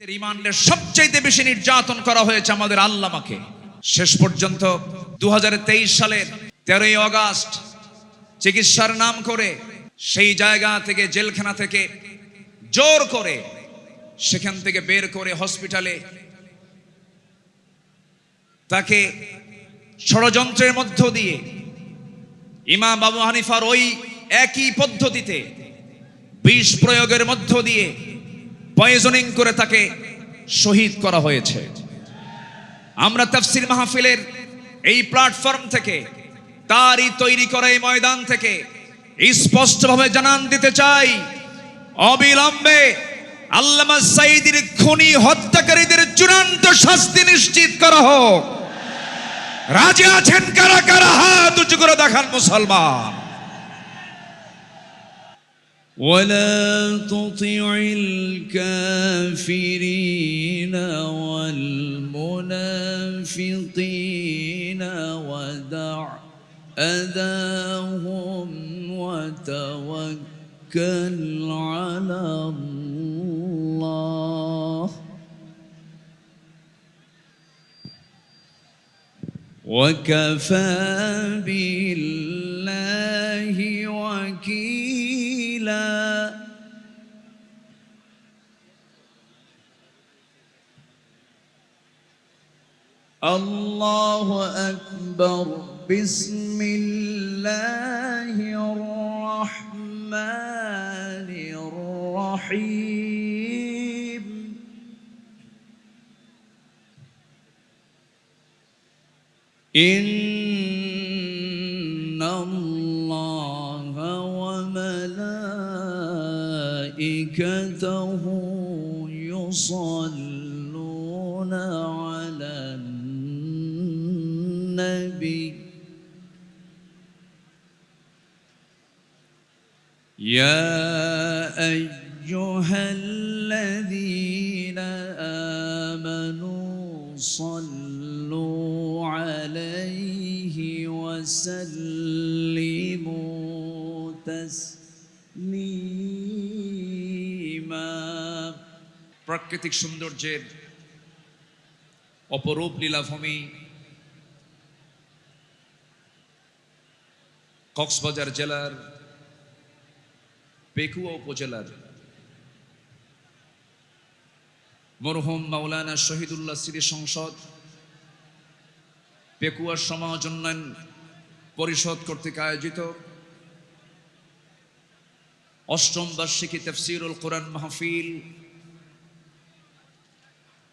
রিমান্ডে সবচেয়ে বেশি নির্যাতন করা হয়েছে আমাদের আল্লামাকে। শেষ পর্যন্ত 2023 সালের 13ই আগস্ট চিকিৎসার নাম করে সেই জায়গা থেকে, জেলখানা থেকে জোর করে সেখান থেকে বের করে হসপিটালে তাকে ষড়যন্ত্রের মধ্য দিয়ে ইমাম আবু হানিফার ওই একই পদ্ধতিতে বিষ প্রয়োগের মধ্য দিয়ে পয়জনিং করে তাকে শহীদ করা হয়েছে। আমরা তাফসীর মাহফিলের এই প্ল্যাটফর্ম থেকে, তারই তৈরি করা এই ময়দান থেকে স্পষ্টভাবে জানান দিতে চাই, অবিলম্বে আল্লামা সাঈদীর খুনি হত্যাকারীদের চূড়ান্ত শাস্তি নিশ্চিত করা হোক। রাজি আছেন কারা কারা? হাত উঁচু করে দেখান মুসলমান। ولا تطع الكافرين والمنافقين ودع أذاهم وتوكل على الله وكفى بالله وكيلا الله أكبر بسم الله الرحمن الرحيم إن الله وملائكته يصلون على النبي يا أيها الذين آمنوا صلوا عليه وسلموا تسليما প্রাকৃতিক সৌন্দর্যের অপরূপ লীলাভূমি কক্সবাজার জেলার পেকুয়া উপজেলার মরহুম মাওলানা শহীদুল্লাহ স্মৃতি সংসদ পেকুয়া সমাজ উন্নয়ন পরিষদ কর্তৃক আয়োজিত অষ্টম বার্ষিকী তাফসীরুল কোরআন মাহফিল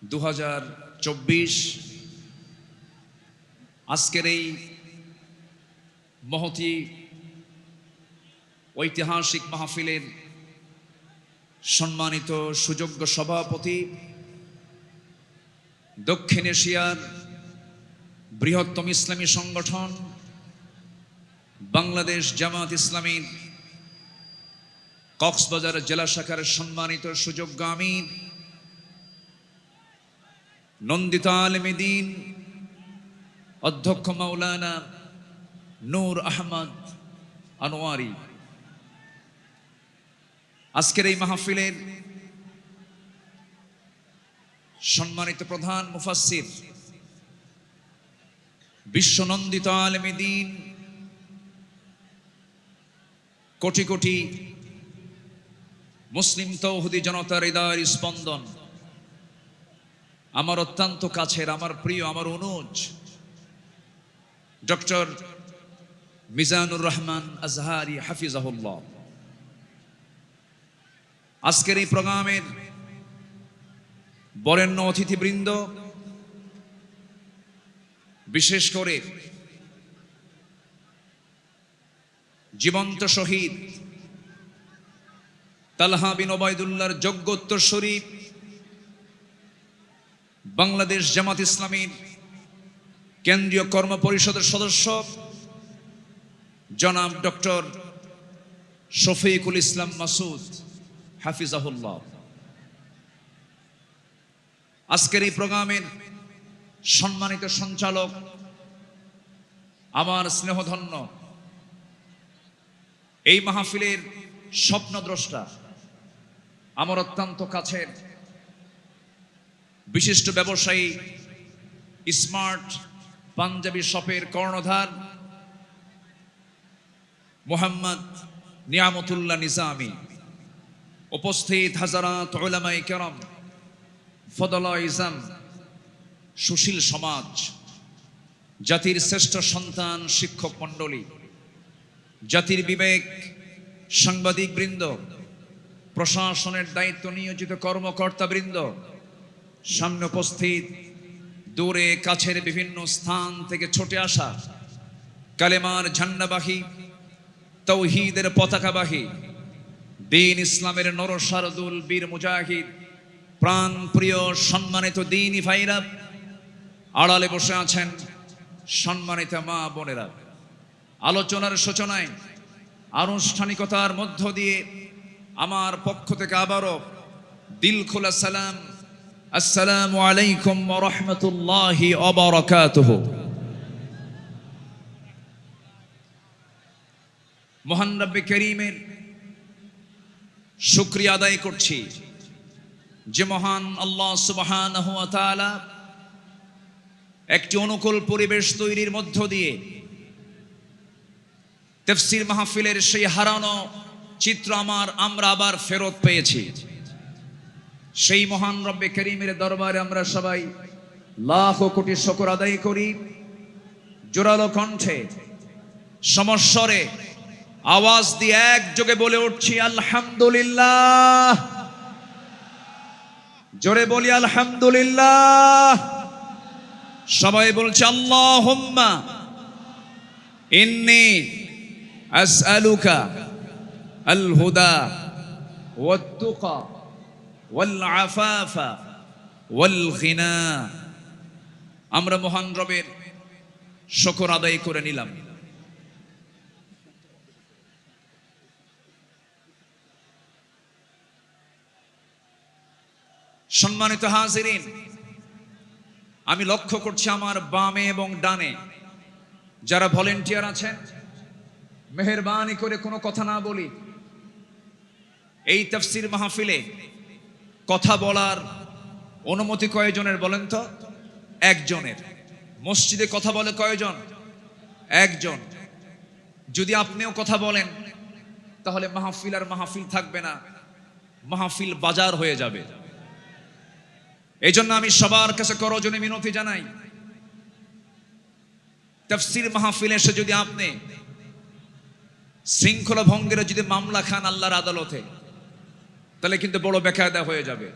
2024 আজকের এই মহতী ঐতিহাসিক মাহফিলের সম্মানিত সুযোগ্য সভাপতি, দক্ষিণ এশিয়ার বৃহত্তম ইসলামী সংগঠন বাংলাদেশ জামাত ইসলামীর কক্সবাজার জেলা শাখার সম্মানিত সুযোগ্য আমির, নন্দিত আলেমে দ্বীন অধ্যক্ষ মাওলানা নূর আহমদ আনোয়ারি, আজকের এই মাহফিলের সম্মানিত প্রধান মুফাসসির, বিশ্বনন্দিত আলেমে দ্বীন, কোটি কোটি মুসলিম তৌহিদি জনতার হৃদয়ের স্পন্দন, আমার অত্যন্ত কাছের, আমার প্রিয়, আমার অনুজ ডক্টর মিজানুর রহমান আজহারি হাফিজাহুল্লাহ, আজকের এই প্রোগ্রামের বরেণ্য অতিথিবৃন্দ, বিশেষ করে জীবন্ত শহীদ তালহা বিন ওবায়দুল্লাহর যোগ্য উত্তরসূরি বাংলাদেশ জামাত ইসলামীর কেন্দ্রীয় কর্ম পরিষদের সদস্য জনাব ডক্টর শফিকুল ইসলাম মাসুদ হাফিজাহুল্লাহ, আজকের এই প্রোগ্রামের সম্মানিত সঞ্চালক, আমার স্নেহধন্য এই মাহফিলের স্বপ্নদ্রষ্টা, আমার অত্যন্ত কাছের বিশিষ্ট ব্যবসায়ী, স্মার্ট পাঞ্জাবি শপের কর্ণধার মোহাম্মদ নিয়ামতুল্লাহ নিজামী, উপস্থিত হাজারাত উলামায়ে কেরাম, ফদলা ইজাম, সুশীল সমাজ, জাতির শ্রেষ্ঠ সন্তান শিক্ষক মণ্ডলী, জাতির বিবেক, সাংবাদিক বৃন্দ, প্রশাসনের দায়িত্ব নিয়োজিত কর্মকর্তা বৃন্দ, সামনে উপস্থিত দূরে কাছের বিভিন্ন স্থান থেকে ছুটে আসা কালেমার ঝান্ডাবাহী, তৌহিদের পতাকাবাহী, দ্বীন ইসলামের নরসারদুল বীর মুজাহিদ, প্রাণ প্রিয় সম্মানিত দ্বীনি ভাইরা, আড়ালে বসে আছেন সম্মানিত মা বোনেরা, আলোচনার সূচনায় আনুষ্ঠানিকতার মধ্য দিয়ে আমার পক্ষ থেকে আবারও দিল খোলা সালাম, আসসালামু আলাইকুম ওয়া রাহমাতুল্লাহি ওয়া বারাকাতুহু। মহান রব্বে করিমের শুকরিয়া আদায় করছি যে মহান আল্লাহ সুবহানাহু ওয়া তাআলা একটি অনুকূল পরিবেশ তৈরির মধ্য দিয়ে তাফসীর মাহফিলের সেই হারানো চিত্র আমরা আবার ফেরত পেয়েছি। সেই মহান রব্বে করিমের দরবারে আমরা সবাই লাখো কোটি শুকর আদায় করি। জোরালো কণ্ঠে সমস্বরে আওয়াজ দিয়ে একযোগে বলে উঠছি আলহামদুলিল্লাহ। জোরে বলি আলহামদুলিল্লাহ। সবাই বলছে আল্লাহুম্মা ইন্নী আসআলুকা আল হুদা ওয়াত তুকা ওয়াল আফাফা ওয়াল গিনা। আমরা মহান রবের শুকর আদায় করে নিলাম। সম্মানিত হাজিরিন, আমি লক্ষ্য করছি আমার বামে এবং ডানে যারা ভলেন্টিয়ার আছেন, মেহেরবানি করে কোনো কথা না বলি। এই তাফসীর মাহফিলে কথা বলার অনুমতি কয়জনের বলেন তো? একজনের। মসজিদে কথা বলে কয়জন? একজন। যদি আপনিও কথা বলেন তাহলে মাহফিল আর মাহফিল থাকবে না, মাহফিল বাজার হয়ে যাবে। এই জন্য আমি সবার কাছে করজনে মিনতি জানাই, তাফসীর মাহফিলে এসে যদি আপনি শৃঙ্খলা ভঙ্গের যদি মামলা খান আল্লাহর আদালতে, তাহলে কিন্তু বড় বেকায়দা হয়ে যাবে।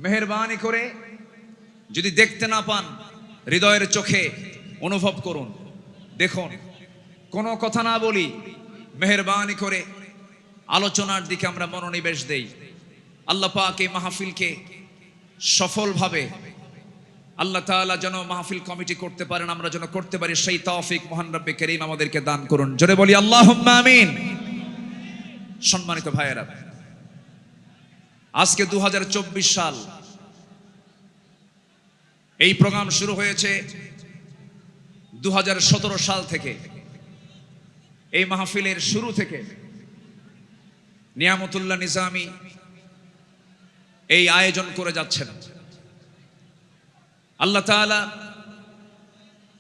মেহেরবানি করে যদি দেখতে না পান, হৃদয়ের চোখে অনুভব করুন, দেখুন, কোনো কথা না বলি, মেহেরবানি করে আলোচনার দিকে আমরা মনোনিবেশ দেই। আল্লাহ পাক এই মাহফিলকে সফলভাবে আল্লাহ তাআলা যেন মাহফিল কমিটি করতে পারেন, আমরা যেন করতে পারি, সেই তৌফিক মহান রব্বে করিম আমাদেরকে দান করুন। জোরে বলি আল্লাহুম্মা আমিন। সম্মানিত ভাইয়েরা, আজকে 2024 সাল। এই প্রোগ্রাম শুরু হয়েছে 2017 সাল থেকে। এই মাহফিলের শুরু থেকে নিয়ামতুল্লাহ নিজামী এই আয়োজন করে যাচ্ছেন। আল্লাহ তাআলা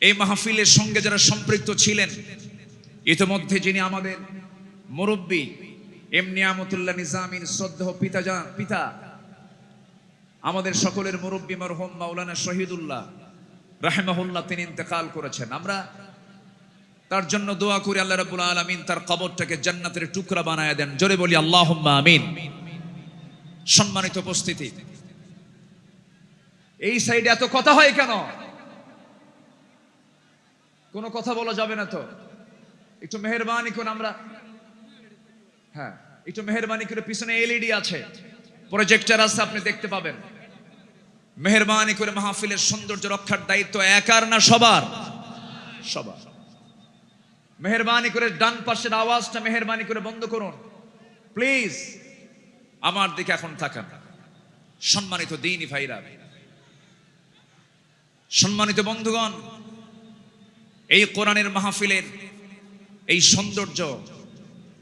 এই মাহফিলের সঙ্গে যারা সম্পৃক্ত ছিলেন, ইতিমধ্যে যিনি আমাদের মুরব্বী এম নিয়ামতুল্লাহ নিজামীর শ্রদ্ধেয় পিতা, আমাদের সকলের মুরব্বী মরহুম মাওলানা শহীদুল্লাহ রাহিমাহুল্লাহ, তিনি ইন্তেকাল করেছেন। আমরা তার জন্য দোয়া করি আল্লাহ রাব্বুল আলামিন তার কবরটাকে জান্নাতের টুকরা বানায় দেন। জোরে বলি আল্লাহুম্মা আমিন। সম্মানিত উপস্থিতি, এই সাইডে এত কথা হয় কেন? কোনো কথা বলা যাবে না তো? একটু মেহেরবানি করে আমরা, হ্যাঁ, একটু মেহেরবানি করে, পিছনে এলইডি আছে, প্রজেক্টর আছে, আপনি দেখতে পাবেন। মেহেরবানি করে মাহফিলের সৌন্দর্য রক্ষার দায়িত্ব একার না সবার? সবার। মেহেরবানি করে ডান পাশের আওয়াজটা মেহেরবানি করে বন্ধ করুন প্লিজ। আমার দিকে এখন তাকান। সম্মানিত দ্বীনি ভাইরা, সম্মানিত বন্ধুগণ, এই কোরআনের মাহফিলের এই সৌন্দর্য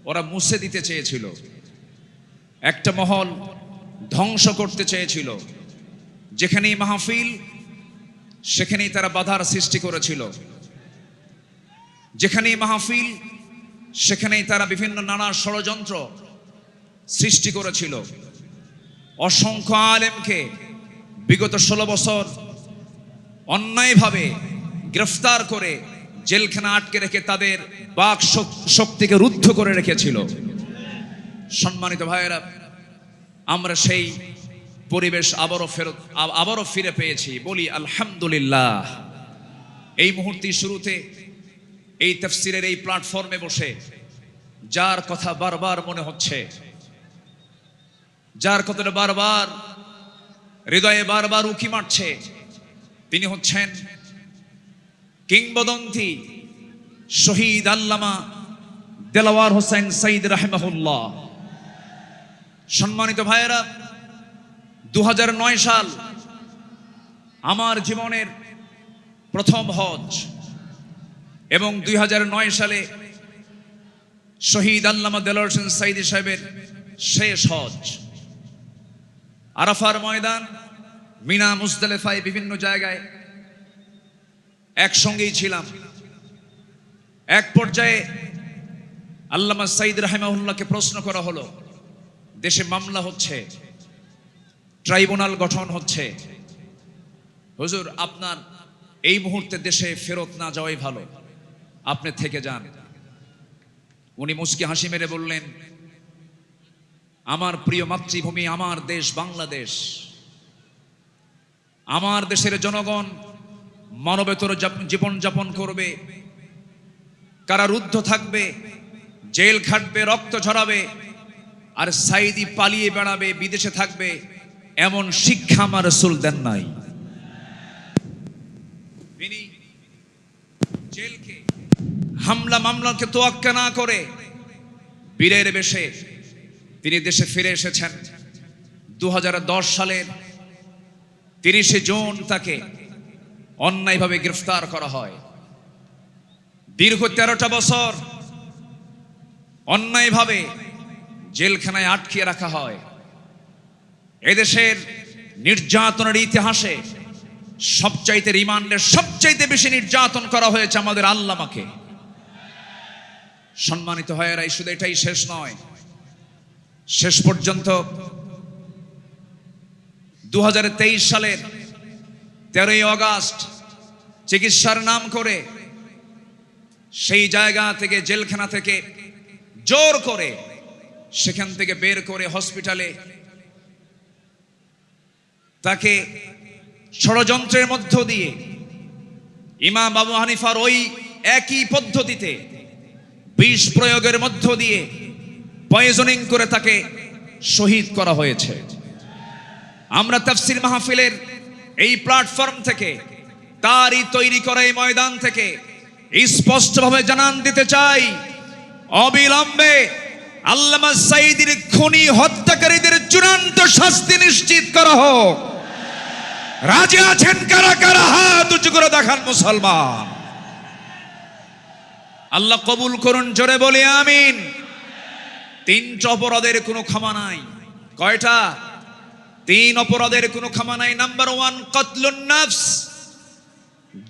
ওরা মুছে দিতে চেয়েছিল, একটা মহল ধ্বংস করতে চেয়েছিল, যেখানেই মাহফিল সেখানেই তারা বাধার সৃষ্টি করেছিল, যেখানেই মাহফিল সেখানেই তারা বিভিন্ন নানা ষড়যন্ত্র সৃষ্টি করেছিল। অসংখ্য আলেমকে বিগত 16 বছর অন্যায়ভাবে গ্রেফতার করে জেলখানা আটকে রেখে তাদের বাক শক্তিকে রুদ্ধ করে রেখেছিল। সম্মানিত ভাইয়েরা, আমরা সেই পরিবেশ আবারও ফিরে পেয়েছি, বলি আলহামদুলিল্লাহ। এই মুহূর্তে শুরুতে এই তাফসীরের এই প্ল্যাটফর্মে বসে যার কথা বারবার মনে হচ্ছে, যার কথাটা বারবার হৃদয়ে বারবার উকি মারছে, তিনি হচ্ছেন কিংবদন্তি শহীদ আল্লামা দেলাওয়ার হোসেন সাইদ রাহিমাহুল্লাহ। সম্মানিত ভাইয়েরা, 2009 সাল আমার জীবনের প্রথম হজ এবং 2009 সালে শহীদ আল্লামা দেলাওয়ার হোসেন সাইদি সাহেবের শেষ হজ। আরাফার ময়দান, মিনা, মুজদালিফায় বিভিন্ন জায়গায় একসঙ্গেই ছিলাম। এক পর্যায়ে আল্লামা সাইদ রাহিমাহুল্লাহকে প্রশ্ন করা হলো, দেশে মামলা হচ্ছে, ট্রাইব্যুনাল গঠন হচ্ছে, হুজুর আপনার এই মুহূর্তে দেশে ফেরত না যাওয়াই ভালো, আপনি থেকে যান। উনি মুচকি হাসি মেরে বললেন, আমার প্রিয় মাতৃভূমি, আমার দেশ বাংলাদেশ, আমার দেশের জনগণ মানবেতর জীবন যাপন করবে, কারারুদ্ধ থাকবে, জেল খাটবে, রক্ত ঝরাবে, আর সাইদি পালিয়ে বেড়াবে, বিদেশে থাকবে, এমন শিক্ষা আমার রাসূল দেন নাই। তিনি জেলকে হামলা মামলাকে তোয়াক্কা না করে বীরের বেশে তিনি দেশে ফিরে এসেছেন। 2010 সালের 30 জুন তাকে অন্যায়ভাবে গ্রেফতার করা হয়। দীর্ঘ 13টা বছর অন্যায়ভাবে জেলখানায় আটকিয়ে রাখা হয়। এদেশের নির্যাতনের ইতিহাসে সবচাইতে রিমান্ডের সবচাইতে বেশি নির্যাতন করা হয়েছে আমাদের আল্লামাকে। সম্মানিত ভাইয়েরা, শুধু এটাই শেষ নয়, শেষ পর্যন্ত 2023 সালের 13ই আগস্ট চিকিৎসার নাম করে সেই জায়গা থেকে, জেলখানা থেকে জোর করে সেখান থেকে বের করে হসপিটালে তাকে ষড়যন্ত্রের মধ্য দিয়ে ইমাম আবু হানিফার ওই একই পদ্ধতিতে বিষ প্রয়োগের মধ্য দিয়ে পয়জনিং করে তাকে শহীদ করা হয়েছে। আমরা তাফসীর মাহফিলের এই প্ল্যাটফর্ম থেকে, তারই তৈরি করা এই ময়দান থেকে স্পষ্টভাবে জানান দিতে চাই, অবিলম্বে আল্লামা সাইদির খুনি হত্যাকারীদের চূড়ান্ত শাস্তি নিশ্চিত করা হোক। রাজি আছেন কারা কারা? হাত উঁচু করে দেখান মুসলমান। আল্লাহ কবুল করুন, জোরে বলি আমিন। 3টা অপরাধের কোনো ক্ষমা নাই। কয়টা? 3 অপরাধের কোনো ক্ষমা নাই। নাম্বার 1 কতলুন নফস,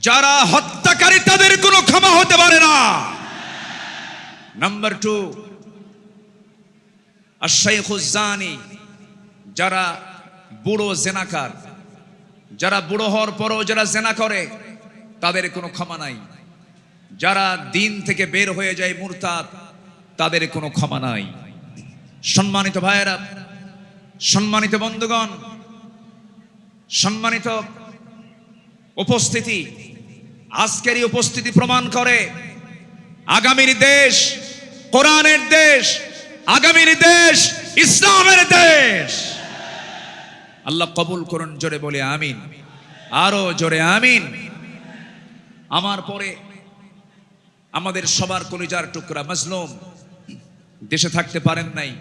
যারা হত্যাকারী তাদের কোনো ক্ষমা হতে পারে না। নাম্বার 2 আশ-শাইখুজ জানি, যারা বুড়ো জেনাকার, যারা বুড়ো হওয়ার পরও যারা জেনা করে তাদের কোনো ক্ষমা নাই। যারা দিন থেকে বের হয়ে যায় মুরতাদ, তাদের কোনো ক্ষমা নাই। সম্মানিত ভাইয়েরা, সম্মানিত বন্ধুগণ, সম্মানিত উপস্থিতি, আজকের এই উপস্থিতি প্রমাণ করে আগামীর দেশ কোরআনের দেশ, আগামীর দেশ ইসলামের দেশ। আল্লাহ কবুল করুন, জোরে বলে আমিন, আরো জোরে আমিন। আমার পরে আমাদের সবার কলিজার টুকরা মাজলুম দেশে থাকতে পারেন নাই,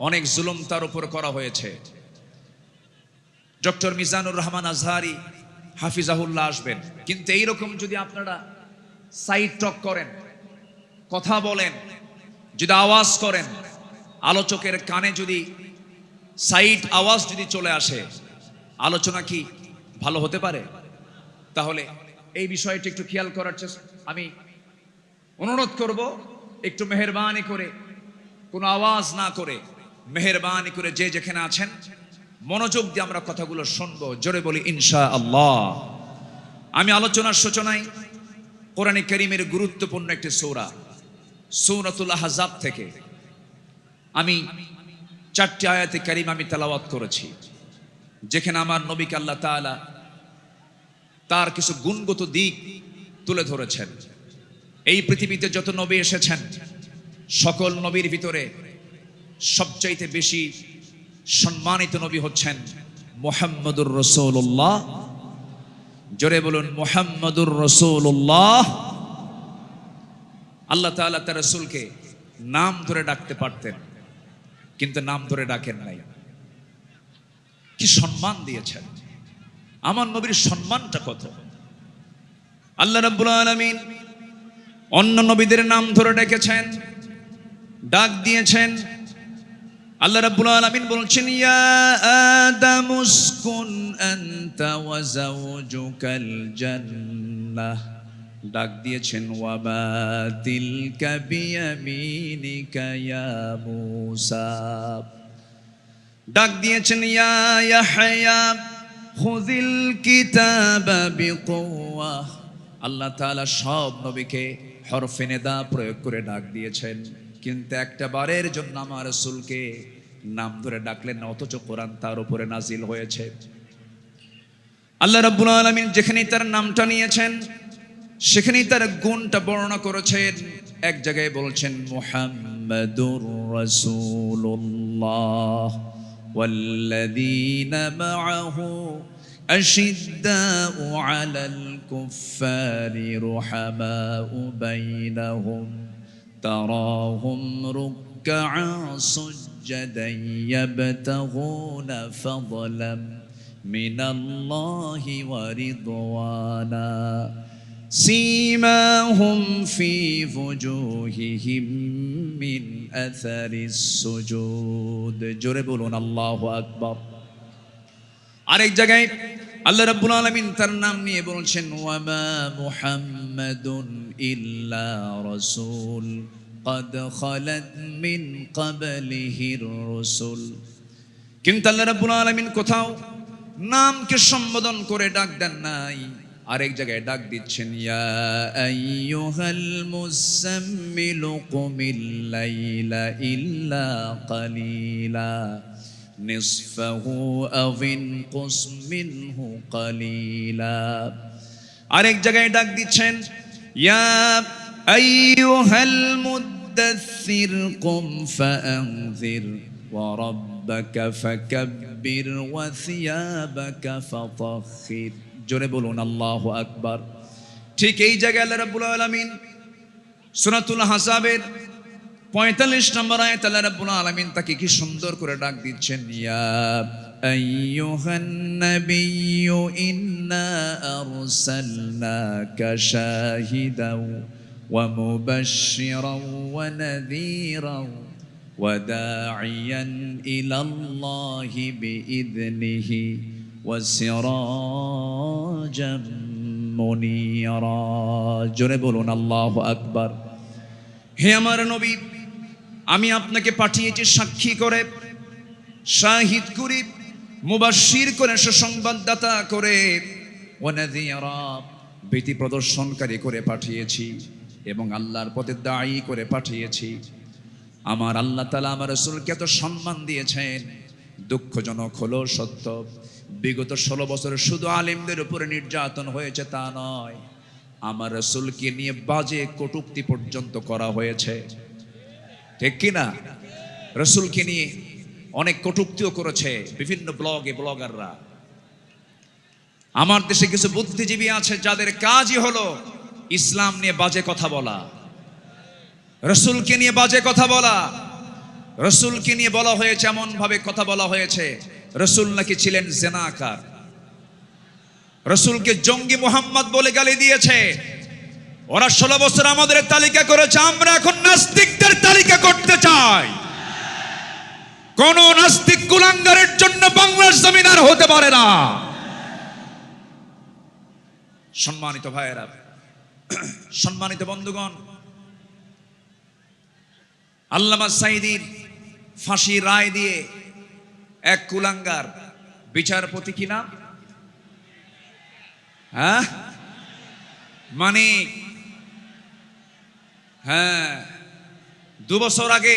অনেক জুলুম তার উপর করা হয়েছে। ডক্টর মিজানুর রহমান আজহারি হাফিজাহুল্লাহ আসবেন, কিন্তু এইরকম যদি আপনারা সাইড টক করেন, কথা বলেন, যদি আওয়াজ করেন, আলোচকের কানে যদি সাইড আওয়াজ যদি চলে আসে, আলোচনা কি ভালো হতে পারে? তাহলে এই বিষয়টি একটু খেয়াল করার চেষ্টা আমি অনুরোধ করব, একটু মেহেরবানি করে, কোনো আওয়াজ না করে, মেহেরবানি করে যে যেখানে আছেন মনোযোগ দিয়ে আমরা কথাগুলো শুনবো। জোরে বলি ইনশাআল্লাহ। আমি আলোচনার সূচনায় কোরআনে কারীমের গুরুত্বপূর্ণ একটি সূরা সূরাতুল আহজাব থেকে আমি 4টি আয়াতে কারীমা আমি তেলাওয়াত করেছি, যেখানে আমার নবীকে আল্লাহ তাআলা তার কিছু গুণগত দিক তুলে ধরেছেন। এই পৃথিবীতে যত নবী এসেছেন, সকল নবীর ভিতরে সবচাইতে বেশি সম্মানিত নবী হচ্ছেন মুহাম্মদুর রাসূলুল্লাহ। জোরে বলুন মুহাম্মদুর রাসূলুল্লাহ। আল্লাহ তাআলা তার রাসূলকে নাম ধরে ডাকতে পারতেন, কিন্তু নাম ধরে ডাকেন নাই। কি সম্মান দিয়েছেন! আমার নবীর সম্মানটা কত! আল্লাহ রাব্বুল আলামিন অন্য নবীদের নাম ধরে ডেকেছেন, ডাক দিয়েছেন। আল্লাহ রাব্বুল আলামিন বলছেন, ইয়া আদামুসকুন আনতা ওয়া যাওজুকাল জান্নাহ। ডাক দিয়েছেন, ওয়া মা তিলকা বিয়ামিনিকা ইয়া মূসা। ডাক দিয়েছেন, ইয়া ইয়াহইয়া খুযিল কিতাবা বিকুওয়া। আল্লাহ তাআলা সব নবীকে হরফে নিদা প্রয়োগ করে ডাক দিয়েছেন, কিন্তু একটা বারের জন্য আমার রাসূলকে নাম ধরে ডাকলেন না, অথচ কোরআন তার উপরে নাজিল হয়েছে। আল্লাহ রাব্বুল আলামিন যেখানেই তার নামটা নিয়েছেন, সেখানেই তার গুণটা বর্ণনা করেছেন। এক জায়গায় বলছেন মুহাম্মাদুর রাসূলুল্লাহ ওয়াল্লাযীনা মাআহু أشداء على الكفار رحماء بينهم تراهم ركعا سجدا يبتغون فضلا من الله ورضوانا سيماهم في وجوههم من أثر السجود جرب الله أكبر আরেক জায়গায় আল্লাহ রাব্বুল আলামিন তার নাম নিয়ে বলছেন, ওয়া মা মুহাম্মাদুন ইল্লা রাসূল قد خلت من قبله الرسل। কিন্তু আল্লাহ রাব্বুল আলামিন কোথাও নামকে সম্বোধন করে ডাক দেন নাই, আরেক জায়গায় ডাক দিচ্ছেন, ইয়া আইয়ুহাল মুযাম্মিলু কুমিল লাইলা ইল্লা কালিলা নিসফাহু আও ইনকুস মিনহু কালিলা। আরেক জায়গায় ডাক দিচ্ছেন, ইয়া আইয়ুহাল মুদ্দাসসির কুম ফাআনযির ওয়া রাব্বাকা ফাকাব্বির ওয়া সিয়াবাকা ফাতাহহির। জোরে বলুন আল্লাহু আকবার। ঠিক এই জায়গায় আল্লাহ রাব্বুল আলামিন সূরাতুল আহজাবের 45 নম্বর আয়াত আল্লাহ রাব্বুল আলামিন তাকে কি সুন্দর করে ডাক দিচ্ছেন, ইয়া আইয়ুহান নাবিয়্যু ইন্না আরসালনাকা শাহিদাও ওয়া মুবাশশিরাও ওয়া নাযীরাও ওয়া দাঈয়ান ইলাল্লাহি বিইذনিহি ওয়া সিরাজাম মুনীরা। জোরে বলুন আল্লাহু আকবার। হে আমার নবী, আমি আপনাকে পাঠিয়েছি সাক্ষী করে, শাহিদ করে, মুবাশশির করে, সুসংবাদদাতা করে, ওয়া নাযীরা ভীতি প্রদর্শনকারী করে পাঠিয়েছি, এবং আল্লাহর পথে দায়ী করে পাঠিয়েছি। আমার আল্লাহ তাআলা আমার রাসূলকে এত সম্মান দিয়েছেন। দুঃখজনক হলো সত্য, বিগত 16 বছর শুধু আলেমদের উপরে নির্যাতন হয়েছে তা নয়, আমার রাসূলকে নিয়ে বাজে কটূক্তি পর্যন্ত করা হয়েছে, ঠিক কিনা? রাসূলকে নিয়ে অনেক কটূক্তিও করেছে বিভিন্ন ব্লগাররা। আমার দেশে কিছু বুদ্ধিজীবী আছে যাদের কাজই হলো ইসলাম নিয়ে বাজে কথা বলা, রাসূলকে নিয়ে বাজে কথা বলা। রাসূলকে নিয়ে বলা হয়েছে, এমন ভাবে কথা বলা হয়েছে, রাসূল নাকি ছিলেন জেনাকার, রাসূলকে জঙ্গি মুহাম্মদ বলে গালি দিয়েছে। ওরা 16 বছর আমাদের তালিকা করেছে, আমরা এখন নাস্তিকদের তালিকা করতে চাই। কোন নাস্তিক কুলাঙ্গারের জন্য বাংলার জমিন আর হতে পারে না। সম্মানিত ভাইয়েরা, সম্মানিত বন্ধুগণ, আল্লামা সাঈদীর ফাঁসি রায় দিয়ে এক কুলাঙ্গার বিচারপতি কি নাম? হ্যাঁ, মানিক। হ্যাঁ, 2 বছর আগে,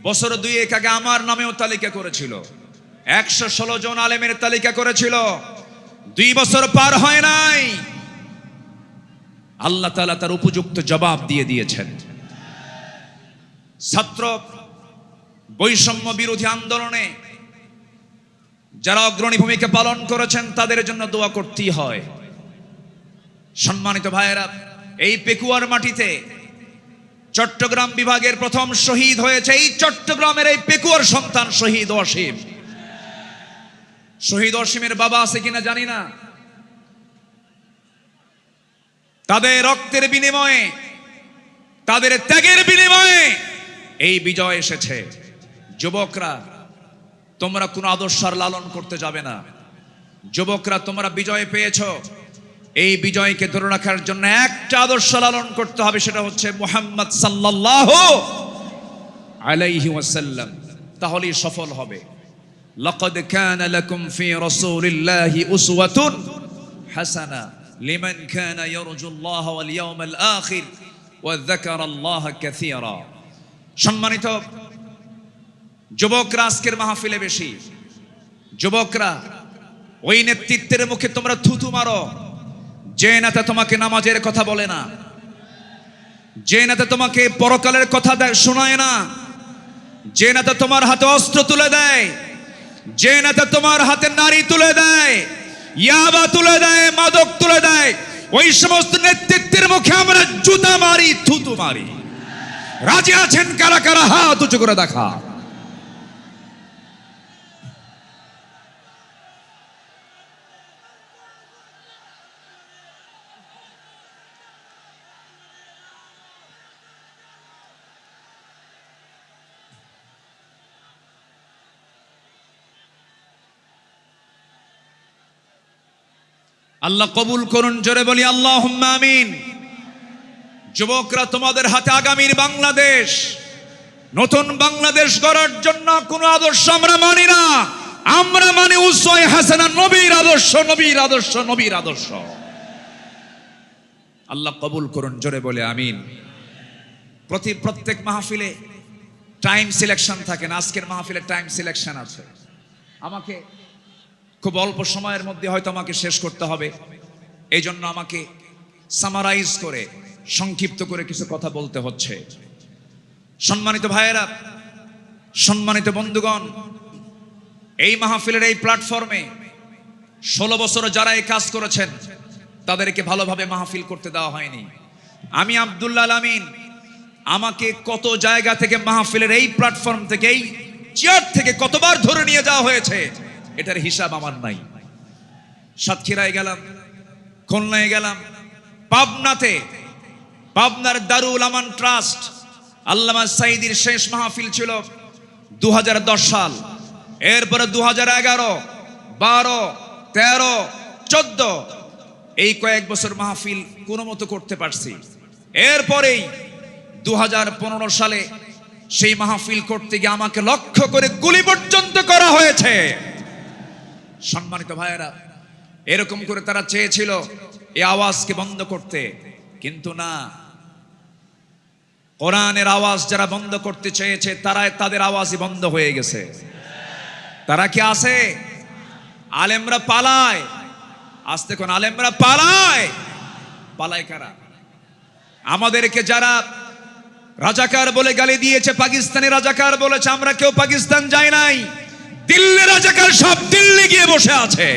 বছর 2 আগে আমার নামেও তালিকা করেছিল, 116 জন আলেমের তালিকা করেছিল। 2 বছর পার হয় নাই, আল্লাহ তাআলা তার উপযুক্ত জবাব দিয়ে দিয়েছেন। ছাত্র বৈষম্য বিরোধী আন্দোলনে যারা অগ্রণী ভূমিকা পালন করেছেন তাদের জন্য দোয়া করতেই হয়। সম্মানিত ভাইয়েরা, এই পেকুয়ার মাটিতে চট্টগ্রাম বিভাগের প্রথম শহীদ হয়েছে এই চট্টগ্রামের এই পেকুয়ার সন্তান শহীদ অসীম। শহীদ অসীমের বাবা আছে কিনা জানি না। তাদের রক্তের বিনিময়ে, তাদের ত্যাগের বিনিময়ে এই বিজয় এসেছে। যুবকরা, তোমরা কোন আদর্শ আর লালন করতে যাবে না। যুবকরা, তোমরা বিজয় পেয়েছো, এই বিজয়কে ধরে রাখার জন্য একটা আদর্শ লালন করতে হবে, সেটা হচ্ছে মুহাম্মদ সাল্লাল্লাহু আলাইহি ওয়াসাল্লাম। তাহলেই সফল হবে। লাকাদ কানা লাকুম ফি রাসূলিল্লাহি উসওয়াতুন হাসানা লিমান কানা ইয়ারজুল্লাহ ওয়াল ইয়াউমাল আখির ওয়া যাকারাল্লাহা কাসীরা। সম্মানিত যুবকরা, আজকের মাহফিলে বেশি যুবকরা, ওই নেতৃত্বের মুখে তোমরা থুতু মারো যে নেতা তোমাকে নামাজের কথা বলে না, যে নেতা তোমাকে পরকালের কথা শোনায় না, যে নেতা তোমার হাতে অস্ত্র তুলে দেয়, যে নেতা তোমার হাতে নারী তুলে দেয়, ইয়াবা তুলে দেয়, মাদক তুলে দেয়, ওই সমস্ত নেতৃত্বের মুখে আমরা জুতা মারি, থুতু মারি। রাজি আছেন কারা কারা? হাত উঁচু করে দেখা। আল্লাহ কবুল করুন, জোরে বলি আল্লাহুম্মা আমিন। যুবকরা, তোমাদের হাতে আগামীর বাংলাদেশ, নতুন বাংলাদেশ গড়ার জন্য কোন আদর্শ আমরা মানি না, আমরা মানি উসওয়া হাসানা, নবীর আদর্শ, নবীর আদর্শ, নবীর আদর্শ। আল্লাহ কবুল করুন, জোরে বলে আমিন। প্রত্যেক মাহফিলে টাইম সিলেকশন থাকে না, আজকের মাহফিলে টাইম সিলেকশন আছে। আমাকে খুব অল্প সময়ের মধ্যে হয়তো আমাকে শেষ করতে হবে, এই জন্য আমাকে সামারাইজ করে, সংক্ষিপ্ত করে কিছু কথা বলতে হচ্ছে। সম্মানিত ভাইয়েরা, সম্মানিত বন্ধুগণ, এই মাহফিলের এই প্ল্যাটফর্মে 16 বছর যারা এই কাজ করেছেন তাদেরকে ভালোভাবে মাহফিল করতে দেওয়া হয়নি। আমি আব্দুল্লাহ আল আমিন, আমাকে কত জায়গা থেকে মাহফিলের এই প্ল্যাটফর্ম থেকে, এই চেয়ার থেকে কতবার ধরে নিয়ে যাওয়া হয়েছে এটার হিসাব আমার নাই। সাতক্ষীরায় গেলাম, খুলনায় গেলাম, পাবনাতে, পাবনার দারুল আমান ট্রাস্ট, আল্লামা সাঈদীর শেষ মাহফিল ছিল 2010 সাল। এরপরে 2011, 12, 13, 14 এই কয়েক বছর মাহফিল কোনো মতো করতে পারছি। এরপরেই 2015 সালে সেই মাহফিল করতে গিয়ে আমাকে লক্ষ্য করে গুলি পর্যন্ত করা হয়েছে। সম্মানিত ভাইয়েরা, এরকম করে তারা চেয়েছিল এই আওয়াজকে বন্ধ করতে, কিন্তু না, কোরআনের আওয়াজ যারা বন্ধ করতে চেয়েছে তাদের আওয়াজই বন্ধ হয়ে গেছে। তারা কি আছে? আলেমরা পালায়, আস্তে কোন আলেমরা পালায়। পালায় কারা? আমাদেরকে যারা রাজাকার বলে গালি দিয়েছে, পাকিস্তানি রাজাকার বলেছে, আমরা কেউ পাকিস্তান যাই নাই। দিল্লি রাজাকার সব দিল্লি গিয়ে বসে আছে।